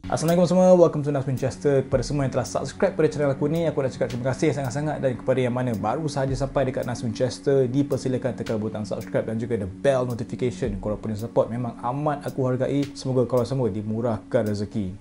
Assalamualaikum semua, welcome to Nas Winchester. Kepada semua yang telah subscribe pada channel aku ni, aku nak cakap terima kasih sangat-sangat. Dan kepada yang mana baru sahaja sampai dekat Nas Winchester, dipersilakan tekan butang subscribe dan juga the bell notification. Korang punya support memang amat aku hargai. Semoga korang semua dimurahkan rezeki.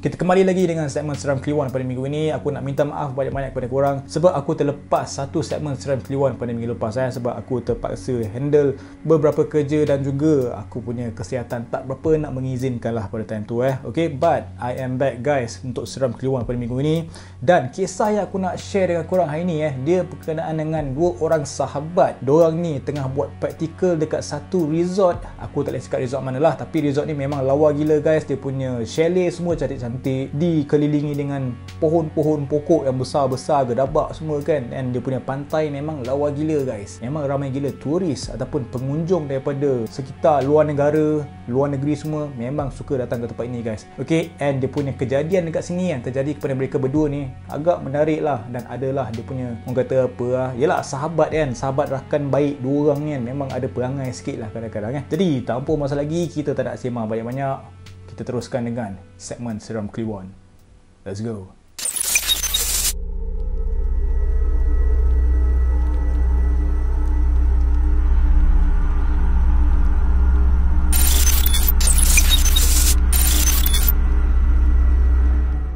Kita kembali lagi dengan segmen Seram Kliwon pada minggu ini. Aku nak minta maaf banyak-banyak kepada korang sebab aku terlepas satu segmen Seram Kliwon pada minggu lepas sebab aku terpaksa handle beberapa kerja dan juga aku punya kesihatan tak berapa nak mengizinkan lah pada time tu Okay, but I am back guys untuk Seram Kliwon pada minggu ini. Dan kisah yang aku nak share dengan korang hari ni dia berkenaan dengan dua orang sahabat. Diorang ni tengah buat praktikal dekat satu resort. Aku tak boleh cakap resort mana lah, tapi resort ni memang lawa gila guys. Dia punya chalet semua cantik-cantik, dikelilingi dengan pohon-pohon pokok yang besar-besar, gedabak semua kan. And dia punya pantai memang lawa gila guys. Memang ramai gila turis ataupun pengunjung daripada sekitar luar negara, luar negeri semua memang suka datang ke tempat ini guys. Okay, and dia punya kejadian dekat sini yang terjadi kepada mereka berdua ni agak menarik lah. Dan adalah dia punya, orang kata apa lah, yelah sahabat kan, sahabat rakan baik dua orang ni kan, memang ada perangai sikit lah kadang-kadang Jadi tanpa masa lagi, kita tak nak sembang banyak-banyak, kita teruskan dengan segmen Seram Kliwon. Let's go.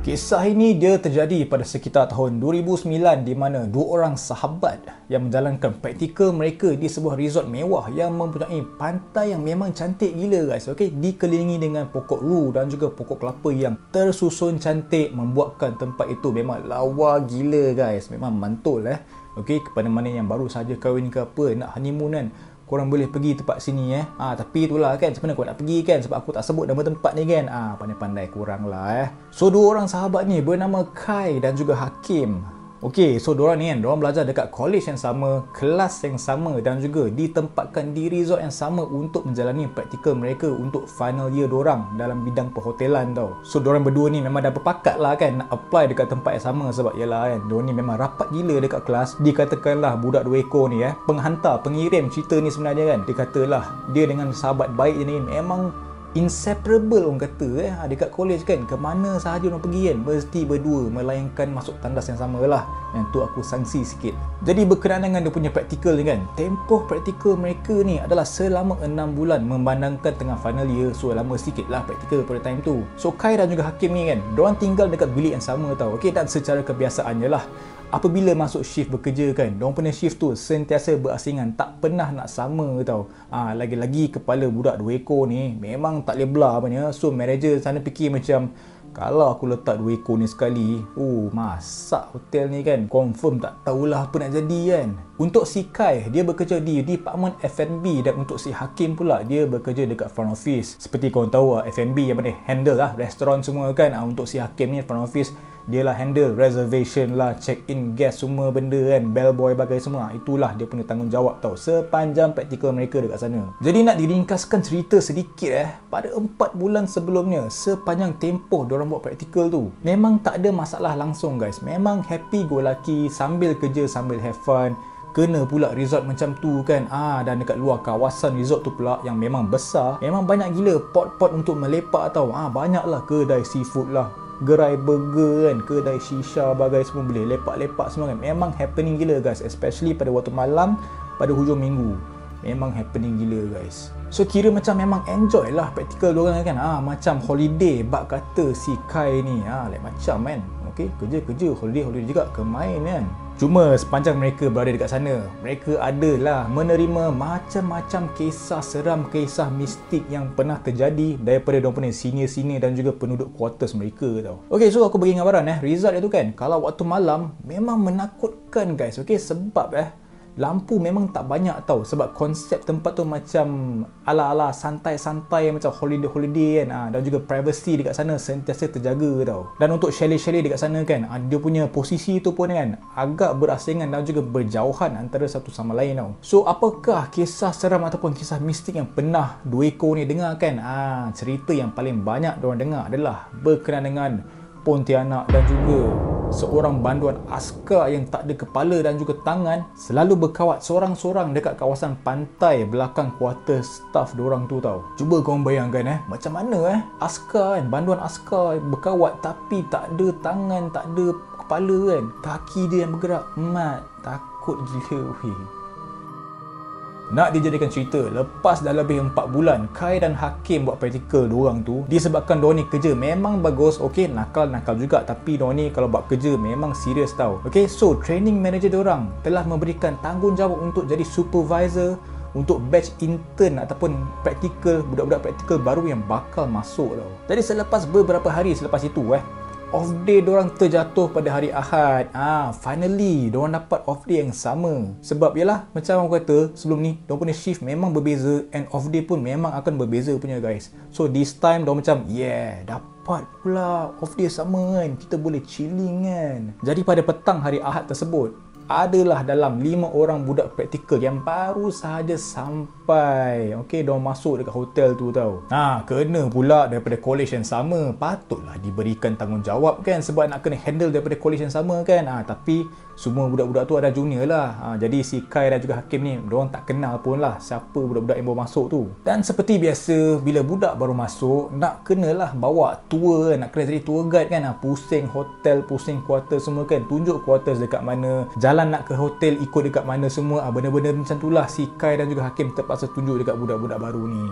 Kisah ini dia terjadi pada sekitar tahun 2009 di mana dua orang sahabat yang menjalankan praktikal mereka di sebuah resort mewah yang mempunyai pantai yang memang cantik gila guys. Okay, dikelilingi dengan pokok ru dan juga pokok kelapa yang tersusun cantik, membuatkan tempat itu memang lawa gila guys. Memang mantul Okay, kepada mana yang baru saja kahwin ke apa, nak honeymoon kan, korang boleh pergi tempat sini tapi itulah kan, sebenarnya korang nak pergi kan, sebab aku tak sebut nama tempat ni kan. Pandai-pandai korang lah So dua orang sahabat ni bernama Kai dan juga Hakim. Okay, so diorang ni kan, diorang belajar dekat college yang sama, kelas yang sama dan juga ditempatkan di resort yang sama untuk menjalani praktikal mereka untuk final year diorang dalam bidang perhotelan tau. So diorang berdua ni memang dah berpakat lah kan nak apply dekat tempat yang sama sebab yelah kan, diorang ni memang rapat gila dekat kelas. Dikatakanlah budak dua ekor ni penghantar, pengirim cerita ni sebenarnya kan, dikatalah dia dengan sahabat baik ni memang inseparable orang kata dekat college kan, ke mana sahaja orang pergi kan mesti berdua melayankan masuk tandas yang sama lah. Yang tu aku sangsi sikit. Jadi berkenaan dengan dia punya praktikal ni kan, tempoh praktikal mereka ni adalah selama 6 bulan memandangkan tengah final year. So lama sikit lah praktikal pada time tu. So Kai dan juga Hakim ni kan, diorang tinggal dekat bilik yang sama tau. Okay, dan secara kebiasaannya lah, apabila masuk shift bekerja kan, diorang punya shift tu sentiasa berasingan, tak pernah nak sama tau. Lagi-lagi kepala budak dua ekor ni memang tak boleh belah apanya. So manager sana fikir macam, kalau aku letak dua ekor ni sekali, masak hotel ni kan, confirm tak tahulah apa nak jadi kan. Untuk si Kai, dia bekerja di department F&B, dan untuk si Hakim pula, dia bekerja dekat front office. Seperti korang tahu F&B yang mana handle lah restoran semua kan. Untuk si Hakim ni front office, dia lah handle reservation lah, check in guest semua benda kan, bellboy bagai semua. Itulah dia punya tanggungjawab tau sepanjang praktikal mereka dekat sana. Jadi nak diringkaskan cerita sedikit pada 4 bulan sebelumnya, sepanjang tempoh diorang buat praktikal tu, memang tak ada masalah langsung guys. Memang happy go lucky, sambil kerja sambil have fun. Kena pula resort macam tu kan. Dan dekat luar kawasan resort tu pula yang memang besar, memang banyak gila pot-pot untuk melepak tau. Banyaklah kedai seafood lah, gerai burger kan, kedai shisha bagai semua, boleh lepak-lepak semua kan. Memang happening gila guys, especially pada waktu malam, pada hujung minggu. Memang happening gila guys. So kira macam memang enjoy lah praktikal diorang kan. Macam holiday bak kata si Kai ni. Like macam kan, okay, kerja-kerja, holiday juga, kemain kan. Cuma sepanjang mereka berada dekat sana, mereka adalah menerima macam-macam kisah seram, kisah mistik yang pernah terjadi daripada diorang punya senior-senior dan juga penduduk quarters mereka tau. Okay, so aku bagi gambaran resort itu kan, kalau waktu malam memang menakutkan guys. Okay, sebab lampu memang tak banyak tau. Sebab konsep tempat tu macam ala-ala santai-santai, macam holiday-holiday kan. Dan juga privacy dekat sana sentiasa terjaga tau. Dan untuk chalet-chalet dekat sana kan, dia punya posisi tu pun kan agak berasingan dan juga berjauhan antara satu sama lain tau. So apakah kisah seram ataupun kisah mistik yang pernah dua ekor ni dengar kan? Cerita yang paling banyak diorang dengar adalah berkenaan dengan Pontianak dan juga seorang banduan askar yang tak ada kepala dan juga tangan selalu berkawat seorang-seorang dekat kawasan pantai belakang kuartus staff diorang tu tau. Cuba korang bayangkan macam mana askar kan, banduan askar berkawat tapi tak ada tangan, tak ada kepala kan, kaki dia yang bergerak. Mat, takut gila weh. Nak dijadikan cerita, lepas dah lebih 4 bulan Kai dan Hakim buat praktikal diorang tu, disebabkan diorang ni kerja memang bagus, okey, nakal-nakal juga, tapi diorang ni kalau buat kerja memang serius tau. Okey, so training manager diorang telah memberikan tanggungjawab untuk jadi supervisor untuk batch intern ataupun praktikal, budak-budak praktikal baru yang bakal masuk tau. Jadi selepas beberapa hari selepas itu off day diorang terjatuh pada hari Ahad. Finally diorang dapat off day yang sama. Sebab yalah, macam orang kata sebelum ni, diorang punya shift memang berbeza and off day pun memang akan berbeza punya guys. So this time diorang macam dapat pula off day sama kan, kita boleh chilling kan. Jadi pada petang hari Ahad tersebut, adalah dalam 5 orang budak praktikal yang baru sahaja sampai. Okey, diorang masuk dekat hotel tu tau. Kena pula daripada college yang sama. Patutlah diberikan tanggungjawab kan, sebab nak kena handle daripada college yang sama kan. Tapi semua budak-budak tu ada junior lah. Jadi si Kai dan juga Hakim ni, diorang tak kenal pun lah siapa budak-budak yang baru masuk tu. Dan seperti biasa, bila budak baru masuk, nak kenalah bawa tour, nak kena jadi tour guide kan. Pusing hotel, pusing quarters semua kan, tunjuk quarters dekat mana, jalan nak ke hotel ikut dekat mana semua. Benda-benda macam tu lah si Kai dan juga Hakim terpaksa tunjuk dekat budak-budak baru ni.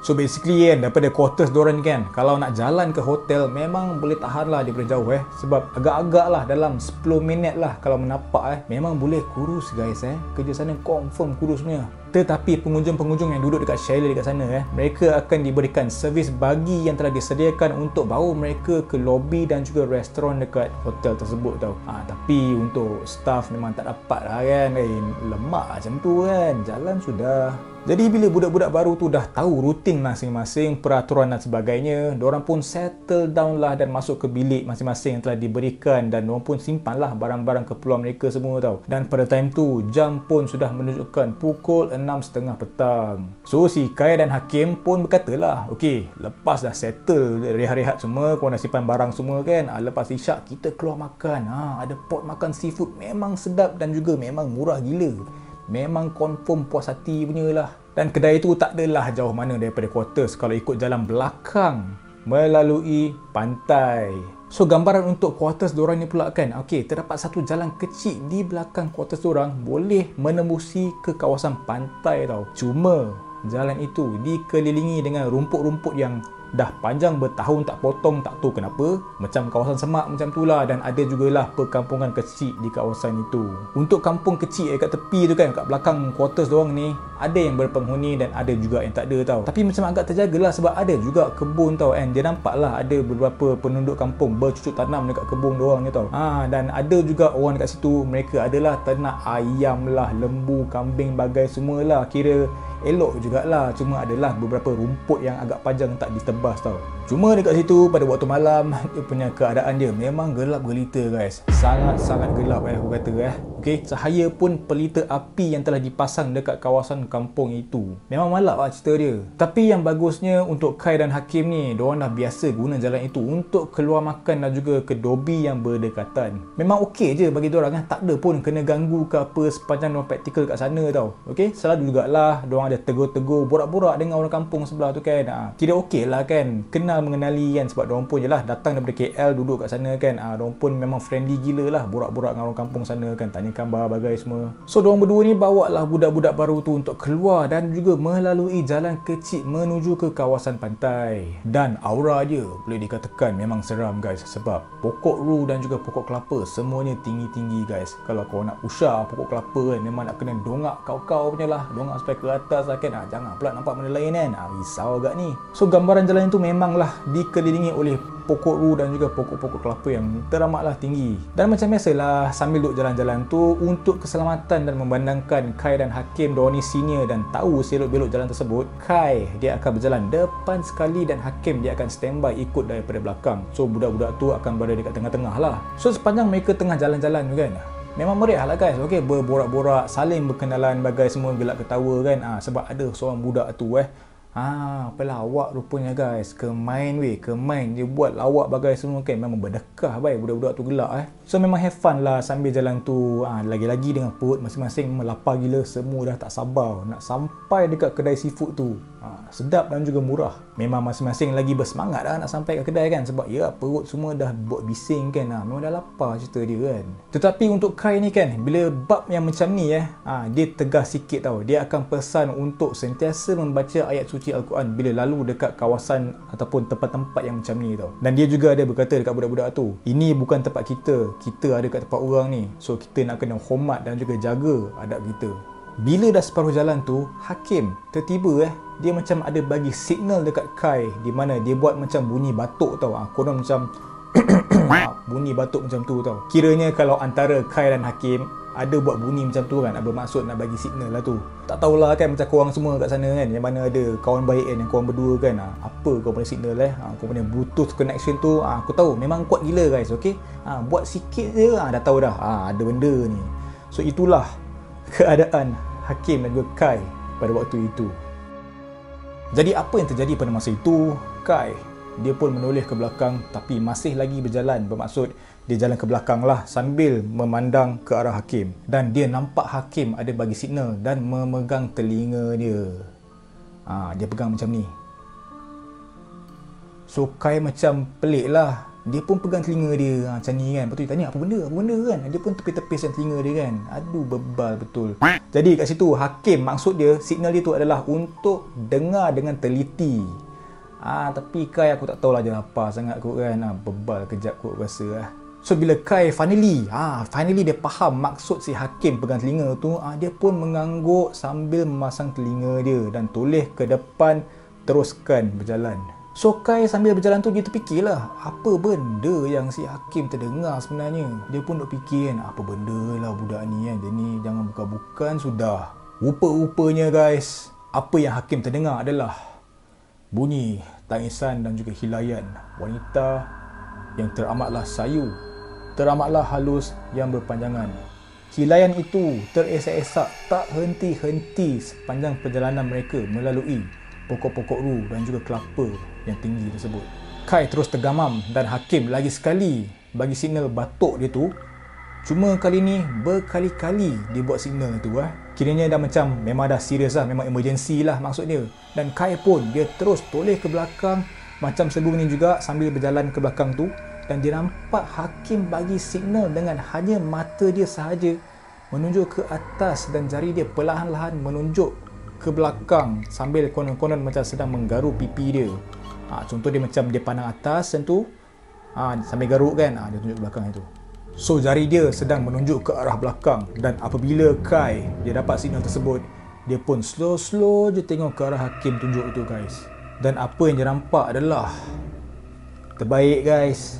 So basically kan, daripada quarters diorang ni kan, kalau nak jalan ke hotel memang boleh tahan lah daripada jauh sebab agak-agak lah dalam 10 minit lah kalau menapak memang boleh kurus guys kerja sana confirm kurus punya. Tetapi pengunjung-pengunjung yang duduk dekat chalet dekat sana mereka akan diberikan servis bagi yang telah disediakan untuk bawa mereka ke lobi dan juga restoran dekat hotel tersebut tau. Tapi untuk staff memang tak dapat lah kan, lemak macam tu kan, jalan sudah. Jadi bila budak-budak baru tu dah tahu rutin masing-masing, peraturan dan sebagainya, diorang pun settle down lah dan masuk ke bilik masing-masing yang telah diberikan, dan diorang pun simpan lah barang-barang keperluan mereka semua tau. Dan pada time tu, jam pun sudah menunjukkan pukul 6.30 petang. So si Kai dan Hakim pun berkata lah, okey, lepas dah settle rehat-rehat semua, korang dah simpan barang semua kan, lepas isyak kita keluar makan. Ada pot makan seafood memang sedap dan juga memang murah gila. Memang confirm puas hati punya lah. Dan kedai itu tak adalah jauh mana daripada quarters kalau ikut jalan belakang melalui pantai. So gambaran untuk quarters diorang ni pula kan, okey, terdapat satu jalan kecil di belakang quarters diorang boleh menembusi ke kawasan pantai tau. Cuma jalan itu dikelilingi dengan rumput-rumput yang dah panjang bertahun tak potong, tak tahu kenapa, macam kawasan semak macam tu lah. Dan ada jugalah perkampungan kecil di kawasan itu. Untuk kampung kecil kat tepi tu kan, kat belakang quarters doang ni, ada yang berpenghuni dan ada juga yang tak ada tau. Tapi macam agak terjagalah sebab ada juga kebun tau kan. Dia nampak lah ada beberapa penduduk kampung bercucuk tanam dekat kebun doang ni tau. Dan ada juga orang dekat situ, mereka adalah ternak ayam lah, lembu, kambing, bagai semualah. Kira elok jugalah, cuma adalah beberapa rumput yang agak panjang tak ditebas tau. Cuma dekat situ pada waktu malam, dia punya keadaan dia memang gelap gelita guys. Sangat-sangat gelap aku kata Okey, cahaya pun pelita api yang telah dipasang dekat kawasan kampung itu. Memang malap lah cerita dia. Tapi yang bagusnya untuk Kai dan Hakim ni, diorang dah biasa guna jalan itu untuk keluar makan dan juga ke dobi yang berdekatan. Memang okey je bagi diorang tak ada pun kena ganggu ke apa sepanjang diorang praktikal kat sana tau. Okey, selalu jugalah diorang ada tegur-tegur, borak-borak dengan orang kampung sebelah tu kan. Kira okey lah kan, kenal mengenali kan, sebab diorang pun je lah datang daripada KL duduk kat sana kan. Diorang pun memang friendly gila lah, borak-borak dengan orang kampung sana kan, tanya khabar bagai semua. So diorang berdua ni bawa lah budak-budak baru tu untuk keluar dan juga melalui jalan kecil menuju ke kawasan pantai. Dan aura dia boleh dikatakan memang seram guys, sebab pokok ru dan juga pokok kelapa semuanya tinggi-tinggi guys. Kalau kau nak usah pokok kelapa kan, memang nak kena dongak kau-kau punya lah, dongak sampai ke atas lah kan. Jangan pula nampak benda lain kan, risau agak ni. So gambaran jalan itu memanglah dikelilingi oleh pokok ru dan juga pokok-pokok kelapa yang teramatlah tinggi. Dan macam biasalah, sambil duduk jalan-jalan tu, untuk keselamatan dan memandangkan Kai dan Hakim diorang ni senior dan tahu selok-belok jalan tersebut, Kai dia akan berjalan depan sekali dan Hakim dia akan standby ikut daripada belakang. So budak-budak tu akan berada dekat tengah-tengah lah. So sepanjang mereka tengah jalan-jalan tu kan, memang meriah lah guys. Okey, berborak-borak, saling berkenalan bagai semua, gelak ketawa kan. Sebab ada seorang budak tu Apalah awak rupanya guys. Kemain weh, kemain. Dia buat lawak bagai semua kan. Memang berdekah baik budak-budak tu gelak So memang have fun lah sambil jalan tu. Lagi-lagi dengan perut masing-masing memang lapar gila. Semua dah tak sabar nak sampai dekat kedai seafood tu. Sedap dan juga murah. Memang masing-masing lagi bersemangat dah nak sampai ke kedai kan. Sebab ya perut semua dah buat bising kan. Memang dah lapar cerita dia kan. Tetapi untuk Kai ni kan, bila bab yang macam ni dia tegas sikit tau. Dia akan pesan untuk sentiasa membaca ayat suci Al-Quran bila lalu dekat kawasan ataupun tempat-tempat yang macam ni tau. Dan dia juga ada berkata dekat budak-budak tu, ini bukan tempat kita, kita ada kat tempat orang ni. So kita nak kena hormat dan juga jaga adab kita. Bila dah separuh jalan tu, Hakim tertiba dia macam ada bagi signal dekat Kai, di mana dia buat macam bunyi batuk tau. Konon macam bunyi batuk macam tu tau. Kiranya kalau antara Kai dan Hakim ada buat bunyi macam tu kan, bermaksud nak bagi signal lah tu. Tak tahulah kan macam korang semua kat sana kan, yang mana ada kawan baik kan, yang korang berdua kan, apa kau punya signal kau punya bluetooth connection tu, aku tahu memang kuat gila guys, okay. Buat sikit je dah tahu dah ada benda ni. So itulah keadaan Hakim dan juga Kai pada waktu itu. Jadi apa yang terjadi pada masa itu? Kai dia pun menoleh ke belakang tapi masih lagi berjalan, bermaksud dia jalan ke belakang lah sambil memandang ke arah Hakim. Dan dia nampak Hakim ada bagi signal dan memegang telinga dia. Dia pegang macam ni. So Kai macam pelik lah. Dia pun pegang telinga dia macam ni kan. Lepas tu dia tanya apa benda kan. Dia pun tepis-tepiskan telinga dia kan. Aduh bebal betul. Jadi kat situ Hakim, maksud dia signal dia tu adalah untuk dengar dengan teliti. Tapi Kai aku tak tahulah dia apa sangat kot kan. Bebal kejap kot rasa So bila Kai finally dia faham maksud si Hakim pegang telinga tu, dia pun mengangguk sambil memasang telinga dia dan toleh ke depan teruskan berjalan. So Kai sambil berjalan tu dia terfikirlah apa benda yang si Hakim terdengar sebenarnya. Dia pun duk fikir kan, apa benda lah budak ni kan. Dia ni jangan bukan-bukan sudah. Rupa-rupanya guys, apa yang Hakim terdengar adalah bunyi tangisan dan juga hilayan wanita yang teramatlah sayu, teramatlah halus yang berpanjangan. Hilayan itu teresak-esak tak henti-henti sepanjang perjalanan mereka melalui pokok-pokok ru dan juga kelapa yang tinggi tersebut. Kai terus tergamam dan Hakim lagi sekali bagi signal batuk dia tu. Cuma kali ni berkali-kali dia buat signal tu Kiranya dah macam memang dah serius lah, memang emergency lah maksud dia. Dan Kai pun dia terus toleh ke belakang macam sebelum ni juga sambil berjalan ke belakang tu. Dan dia nampak Hakim bagi signal dengan hanya mata dia sahaja menunjuk ke atas dan jari dia perlahan-lahan menunjuk ke belakang sambil konon-konon macam sedang menggaru pipi dia. Contoh dia macam dia pandang atas macam tu, sambil garuk kan, dia tunjuk ke belakang itu. So jari dia sedang menunjuk ke arah belakang. Dan apabila Kai dia dapat signal tersebut, dia pun slow-slow je tengok ke arah Hakim tunjuk itu guys. Dan apa yang dia nampak adalah terbaik guys,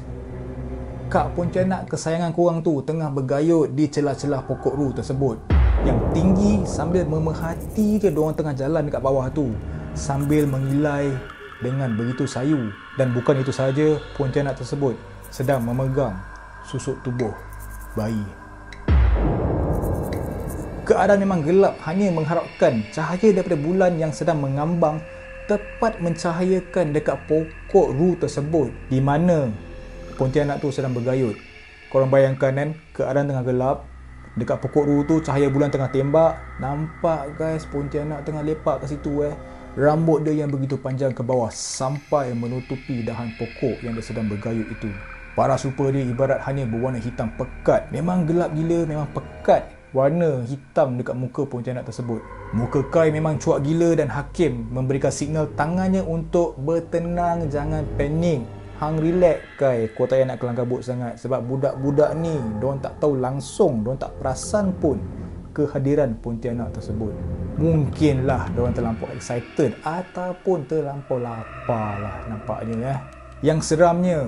Kak Pontianak kesayangan korang tu tengah bergayut di celah-celah pokok ru tersebut yang tinggi sambil memerhati je diorang tengah jalan dekat bawah tu sambil mengilai dengan begitu sayu. Dan bukan itu sahaja, Pontianak tersebut sedang memegang susuk tubuh bayi. Keadaan memang gelap, hanya mengharapkan cahaya daripada bulan yang sedang mengambang tepat mencahayakan dekat pokok ru tersebut di mana Pontianak tu sedang bergayut. Korang bayangkan kan, keadaan tengah gelap, dekat pokok ru tu cahaya bulan tengah tembak. Nampak guys, Pontianak tengah lepak kat situ Rambut dia yang begitu panjang ke bawah sampai menutupi dahan pokok yang dia sedang bergayut itu. Paras rupa dia ibarat hanya berwarna hitam pekat. Memang gelap gila, memang pekat warna hitam dekat muka Pontianak tersebut. Muka Kai memang cuak gila dan Hakim memberikan signal tangannya untuk bertenang, jangan panik. Hang relax Kai, kau tak payah nak kelang kabut sangat. Sebab budak-budak ni, diorang tak tahu langsung, diorang tak perasan pun kehadiran Pontianak tersebut. Mungkinlah diorang terlampau excited ataupun terlampau lapar lah nampaknya Yang seramnya,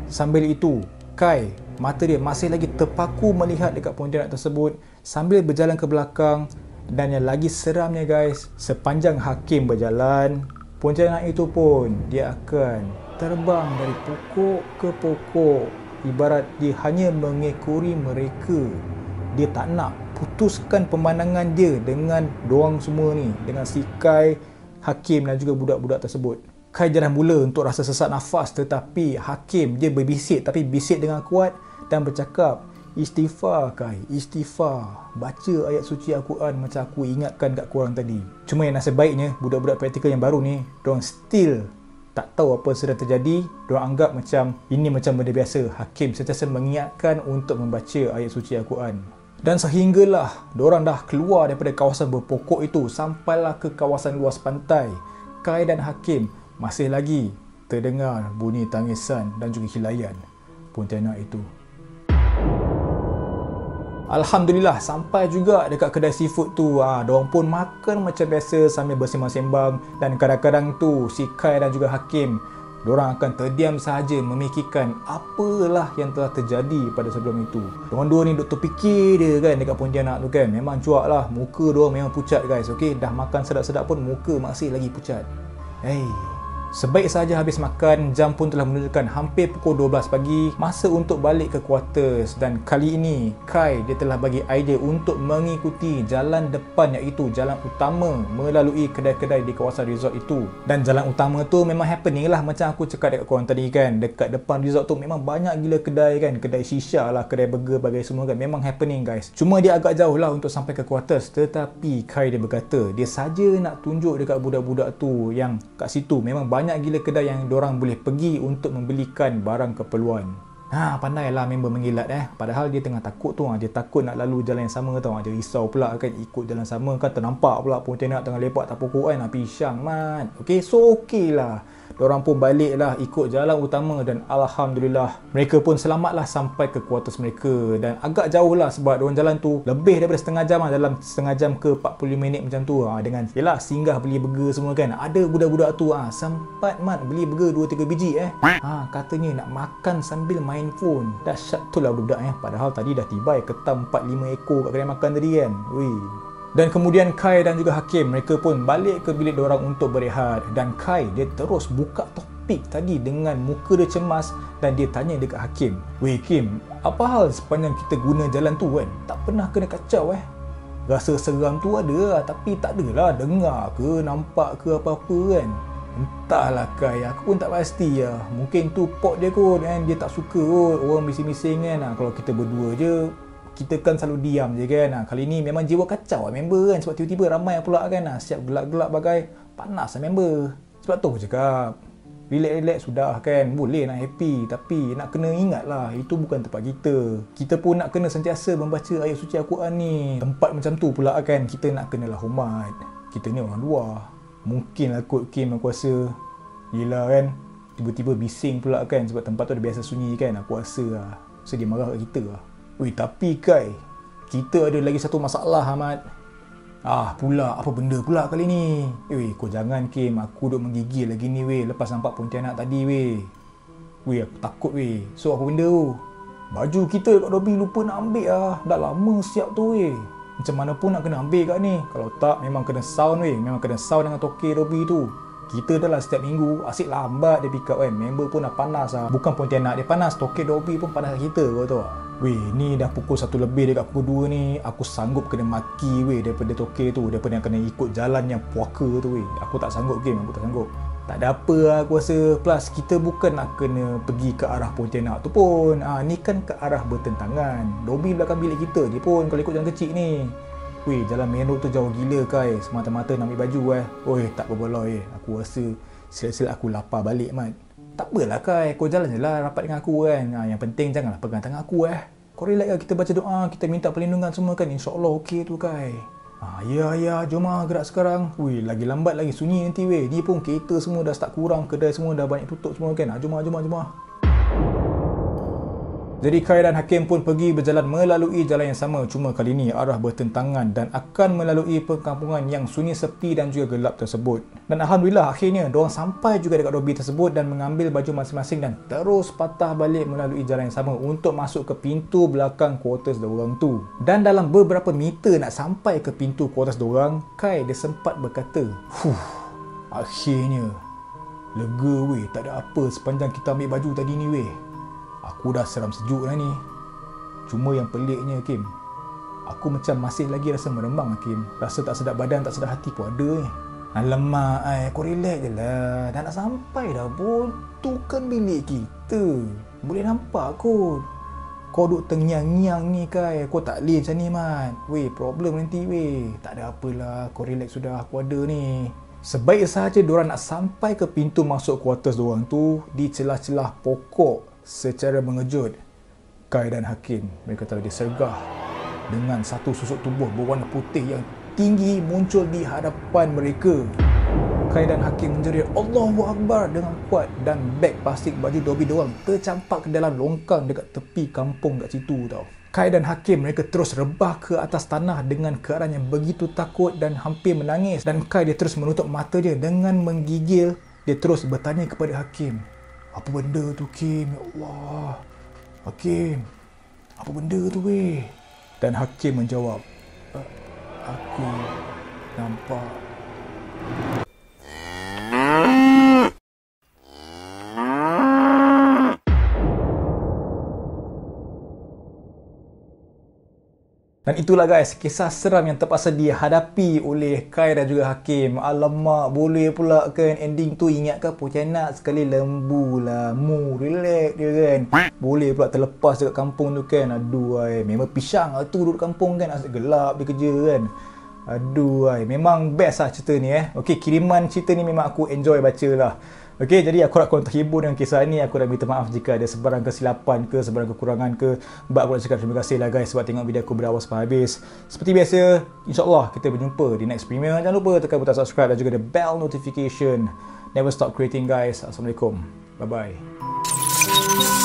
sambil itu Kai, mata dia masih lagi terpaku melihat dekat Pontianak tersebut sambil berjalan ke belakang. Dan yang lagi seramnya guys, sepanjang Hakim berjalan, Pontianak itu pun dia akan terbang dari pokok ke pokok, ibarat dia hanya mengekori mereka. Dia tak nak putuskan pemandangan dia dengan doang semua ni, dengan si Kai, Hakim dan juga budak-budak tersebut. Kai jarang mula untuk rasa sesak nafas, tetapi Hakim dia berbisik, tapi bisik dengan kuat dan bercakap, istighfar Kai, istighfar. Baca ayat suci Al-Quran macam aku ingatkan kat korang tadi. Cuma yang nasib baiknya, budak-budak praktikal yang baru ni, diorang still tak tahu apa sedang terjadi. Diorang anggap macam ini macam benda biasa. Hakim sentiasa mengingatkan untuk membaca ayat suci Al-Quran. Dan sehinggalah diorang dah keluar daripada kawasan berpokok itu, sampailah ke kawasan luas pantai, Kai dan Hakim masih lagi terdengar bunyi tangisan dan juga hilayan pontianak itu. Alhamdulillah sampai juga dekat kedai seafood tu. Diorang pun makan macam biasa sambil bersembang-sembang, dan kadang-kadang tu si Kai dan juga Hakim, diorang akan terdiam sahaja memikirkan apalah yang telah terjadi pada sebelum itu. Diorang dua ni duk terfikir dia kan dekat pontianak tu kan. Memang cuak lah, muka diorang memang pucat guys. Okey, dah makan sedap-sedap pun muka masih lagi pucat. Sebaik sahaja habis makan, jam pun telah menunjukkan hampir pukul 12 pagi, masa untuk balik ke quarters. Dan kali ini Kai dia telah bagi idea untuk mengikuti jalan depan, iaitu jalan utama melalui kedai-kedai di kawasan resort itu. Dan jalan utama tu memang happening lah, macam aku cakap dekat korang tadi kan. Dekat depan resort tu memang banyak gila kedai kan, kedai shisha lah, kedai burger bagai semua kan. Memang happening guys. Cuma dia agak jauh lah untuk sampai ke quarters, tetapi Kai dia berkata dia saja nak tunjuk dekat budak-budak tu yang kat situ memang banyak gila kedai yang diorang boleh pergi untuk membelikan barang keperluan. Pandailah member mengilat Padahal dia tengah takut tu. Dia takut nak lalu jalan yang sama tau. Dia risau pula kan ikut jalan sama kan, ternampak pula pontianak tengah lepak tak pokok kan, pisang mat. Okey, so okey lah. Diorang pun baliklah ikut jalan utama, dan Alhamdulillah mereka pun selamatlah sampai ke quarters mereka. Dan agak jauh lah sebab diorang jalan tu lebih daripada setengah jam lah, dalam setengah jam ke 40 minit macam tu. Dengan yelah singgah beli burger semua kan. Ada budak-budak tu sempat mat beli burger 2-3 biji katanya nak makan sambil main phone. Dahsyat tu lah budak-budak Padahal tadi dah tibai ketam 4-5 ekor kat kedai makan tadi kan. Dan kemudian Kai dan juga Hakim, mereka pun balik ke bilik diorang untuk berehat. Dan Kai dia terus buka topik tadi dengan muka dia cemas, dan dia tanya dekat Hakim, "Weh Kim, apa hal sepanjang kita guna jalan tu kan? Tak pernah kena kacau Rasa seram tu ada tapi tak adalah dengar ke nampak ke apa-apa kan?" "Entahlah Kai, aku pun tak pasti lah. Mungkin tu pok dia kot kan, dia tak suka kot orang bising-bising kan. Kalau kita berdua je, kita kan selalu diam je kan. Kali ni memang jiwa kacau member kan, sebab tiba-tiba ramai pula kan. Siap gelak-gelak bagai panas member. Sebab tu aku cakap, relax-relax sudah kan. Boleh nak happy, tapi nak kena ingat lah, itu bukan tempat kita. Kita pun nak kena sentiasa membaca ayat suci Al-Quran ni. Tempat macam tu pula kan, kita nak kenalah hormat. Kita ni orang luar. Mungkin lah kot Kim, aku rasa yelah kan, tiba-tiba bising pula kan, sebab tempat tu dah biasa sunyi kan. Aku rasa lah, so dia marah kat kita lah. Tapi Kai, kita ada lagi satu masalah Ahmad. Pula apa benda pula kali ni? Kau jangan Kim, aku duk menggigil lagi ni lepas nampak pontianak tadi aku takut So apa benda tu? Baju kita kat Dobi lupa nak ambil dah lama siap tu Macam mana pun nak kena ambil kat ni. Kalau tak memang kena sound memang kena sound dengan toke Dobi tu. Kita dah lah setiap minggu asyik lambat dia pick up kan. Member pun dah panas Bukan pontianak dia panas, toke Dobi pun panas kita kau tahu. Ni dah pukul 1 lebih dekat pukul 2 ni. Aku sanggup kena maki daripada toke tu, daripada yang kena ikut jalan yang puaka tu Aku tak sanggup game, aku tak sanggup. Tak ada apa aku rasa. Plus kita bukan nak kena pergi ke arah pontianak tu pun. Ni kan ke arah bertentangan. Dobi belakang bilik kita je pun kalau ikut jalan kecil ni. Jalan main road tu jauh gila Kai. Semata-mata nak ambil baju tak berbolah Aku rasa sila-sila aku lapar balik mat. Tak apalah Kai, kau jalan je lah rapat dengan aku kan. Yang penting janganlah pegang tangan aku Kau relax lah, kita baca doa, kita minta perlindungan semua kan. InsyaAllah okey tu Kai. Ya, jom gerak sekarang. Lagi lambat lagi sunyi nanti Ni pun kereta semua dah start kurang, kedai semua dah banyak tutup semua kan. Jom. Jadi Kai dan Hakim pun pergi berjalan melalui jalan yang sama, cuma kali ini arah bertentangan dan akan melalui perkampungan yang sunyi sepi dan juga gelap tersebut. Dan Alhamdulillah akhirnya diorang sampai juga dekat lobi tersebut dan mengambil baju masing-masing dan terus patah balik melalui jalan yang sama untuk masuk ke pintu belakang quarters diorang tu. Dan dalam beberapa meter nak sampai ke pintu quarters diorang, Kai dia sempat berkata, akhirnya lega tak ada apa sepanjang kita ambil baju tadi ni Aku dah seram sejuk dah ni. Cuma yang peliknya Kim, aku macam masih lagi rasa meremang Kim. Rasa tak sedap badan, tak sedap hati pun ada Alamak, kau relax je lah. Dah nak sampai dah pun. Tu kan bilik kita. Boleh nampak kot. Kau duk tengyang-nyang ni Kai. Kau tak boleh macam ni Mat. Weh, problem nanti weh. Tak ada apalah. Kau relax sudah. Aku ada ni. Sebaik sahaja diorang nak sampai ke pintu masuk quarters diorang tu, di celah-celah pokok secara mengejut, Kai dan Hakim mereka telah disergah dengan satu susuk tubuh berwarna putih yang tinggi muncul di hadapan mereka. Kai dan Hakim menjerit Allahu Akbar dengan kuat dan beg plastik baju Dobby diorang tercampak ke dalam longkang dekat tepi kampung kat situ tau. Kai dan Hakim mereka terus rebah ke atas tanah dengan keadaan yang begitu takut dan hampir menangis. Dan Kai dia terus menutup mata dia dengan menggigil. Dia terus bertanya kepada Hakim, apa benda tu Kim? Ya Allah. Hakim, apa benda tu weh? Dan Hakim menjawab, aku nampak. Dan itulah guys, kisah seram yang terpaksa dihadapi oleh Kai dan juga Hakim. Alamak, boleh pula kan ending tu ingatkan Pontianak sekali lembu lah. Mu, relax dia kan. Boleh pula terlepas dekat kampung tu kan. Aduh ay, memang pisang lah tu duduk kampung kan. Asyik gelap dia kerja kan. Aduh ay, memang best lah cerita ni Okey, kiriman cerita ni memang aku enjoy baca lah. Okey, jadi aku nak korang terhibur dengan kisah ni. Aku nak minta maaf jika ada sebarang kesilapan ke, sebarang kekurangan ke. Aku nak cakap terima kasih lah guys sebab tengok video aku berawal sampai habis. Seperti biasa, insyaAllah kita berjumpa di next premiere. Jangan lupa tekan butang subscribe dan juga the bell notification. Never stop creating guys. Assalamualaikum. Bye-bye.